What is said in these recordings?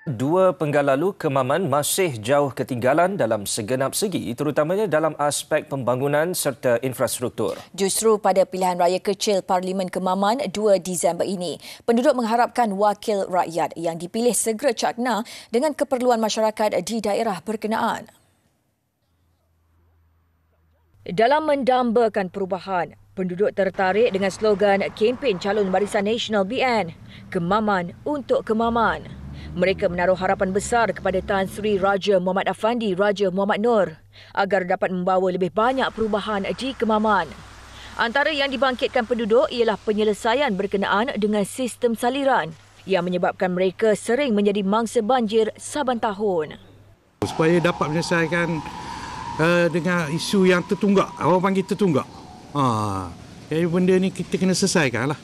Dua penggal lalu, Kemaman masih jauh ketinggalan dalam segenap segi, terutamanya dalam aspek pembangunan serta infrastruktur. Justru pada pilihan raya kecil Parlimen Kemaman 2 Disember ini, penduduk mengharapkan wakil rakyat yang dipilih segera cakna dengan keperluan masyarakat di daerah berkenaan. Dalam mendambakan perubahan, penduduk tertarik dengan slogan kempen calon Barisan Nasional BN, Kemaman untuk Kemaman. Mereka menaruh harapan besar kepada Tan Sri Raja Muhammad Affandi Raja Muhammad Noor agar dapat membawa lebih banyak perubahan di Kemaman. Antara yang dibangkitkan penduduk ialah penyelesaian berkenaan dengan sistem saliran yang menyebabkan mereka sering menjadi mangsa banjir saban tahun. Supaya dapat menyelesaikan dengan isu yang tertunggak, orang panggil tertunggak. Jadi benda ni kita kena selesaikan lah.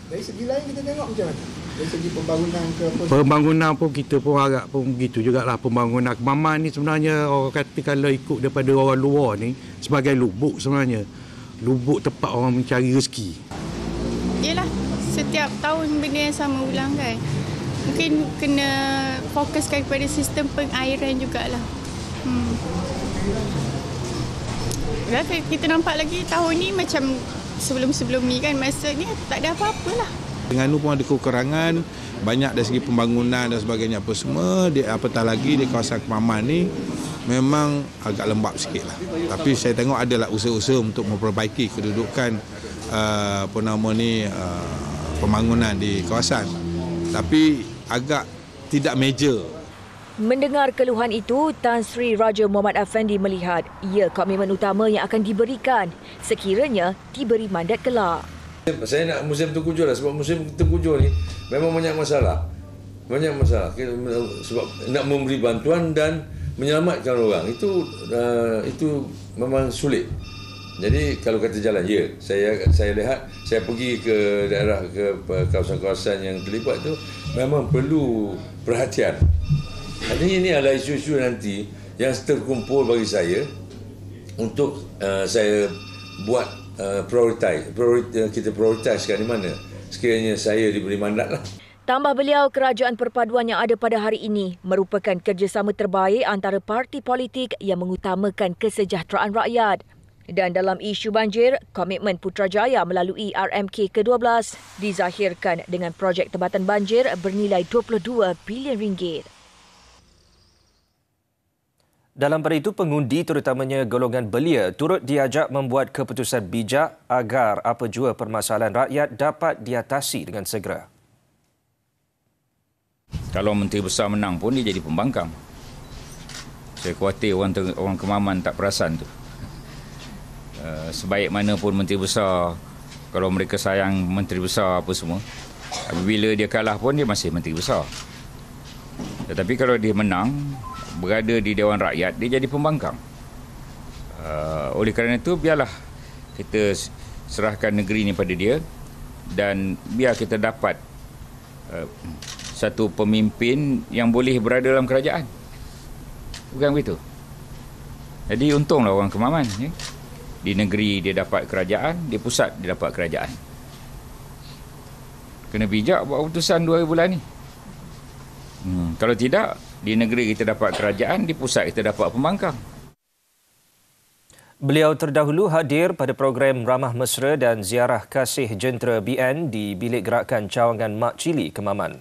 Dari segi lain kita tengok macam mana? Dari segi pembangunan ke apa? Pembangunan pun kita pun agak pun begitu jugalah. Pembangunan Kemaman ni sebenarnya orang kata kalau ikut daripada orang luar ni sebagai lubuk sebenarnya. Lubuk tempat orang mencari rezeki. Yelah, setiap tahun benda yang sama ulang kan. Mungkin kena fokuskan kepada sistem pengairan jugalah. Kita nampak lagi tahun ni macam sebelum-sebelum ni kan, maksudnya tak ada apa-apalah. Terengganu pun ada kekurangan, banyak dari segi pembangunan dan sebagainya apa semua. Apatah lagi di kawasan Kemaman ni memang agak lembap sikit lah. Tapi saya tengok adalah usaha-usaha untuk memperbaiki kedudukan pembangunan di kawasan. Tapi agak tidak major. Mendengar keluhan itu, Tan Sri Raja Muhammad Affandi melihat ia komitmen utama yang akan diberikan sekiranya diberi mandat kelak. Saya nak musim Tengku Jual lah, sebab musim Tengku Jual ni memang banyak masalah. Banyak masalah sebab nak memberi bantuan dan menyelamatkan orang. Itu memang sulit. Jadi kalau kata jalan, ya, saya lihat, saya pergi ke daerah, ke kawasan-kawasan yang terlibat tu memang perlu perhatian. Artinya ini adalah isu-isu nanti yang terkumpul bagi saya untuk saya buat kita prioritaskan di mana sekiranya saya diberi mandat lah. Tambah beliau, kerajaan perpaduan yang ada pada hari ini merupakan kerjasama terbaik antara parti politik yang mengutamakan kesejahteraan rakyat. Dan dalam isu banjir, komitmen Putrajaya melalui RMK ke-12 dizahirkan dengan projek tempatan banjir bernilai 22 bilion ringgit. Dalam pada itu, pengundi terutamanya golongan belia turut diajak membuat keputusan bijak agar apa jua permasalahan rakyat dapat diatasi dengan segera. Kalau Menteri Besar menang pun dia jadi pembangkang. Saya khawatir orang Kemaman tak perasan tu. Sebaik mana pun Menteri Besar, kalau mereka sayang Menteri Besar apa semua, apabila dia kalah pun dia masih Menteri Besar. Tetapi kalau dia menang, berada di Dewan Rakyat, dia jadi pembangkang. Oleh kerana itu, biarlah kita serahkan negeri ini pada dia dan biar kita dapat satu pemimpin yang boleh berada dalam kerajaan. Bukan begitu? Jadi untunglah orang Kemaman. Ya? Di negeri dia dapat kerajaan, di pusat dia dapat kerajaan. Kena bijak buat keputusan 2 bulan ni. Kalau tidak, di negeri kita dapat kerajaan, di pusat kita dapat pembangkang. Beliau terdahulu hadir pada program Ramah Mesra dan ziarah kasih jentera BN di Bilik Gerakan Cawangan Mak Cili, Kemaman.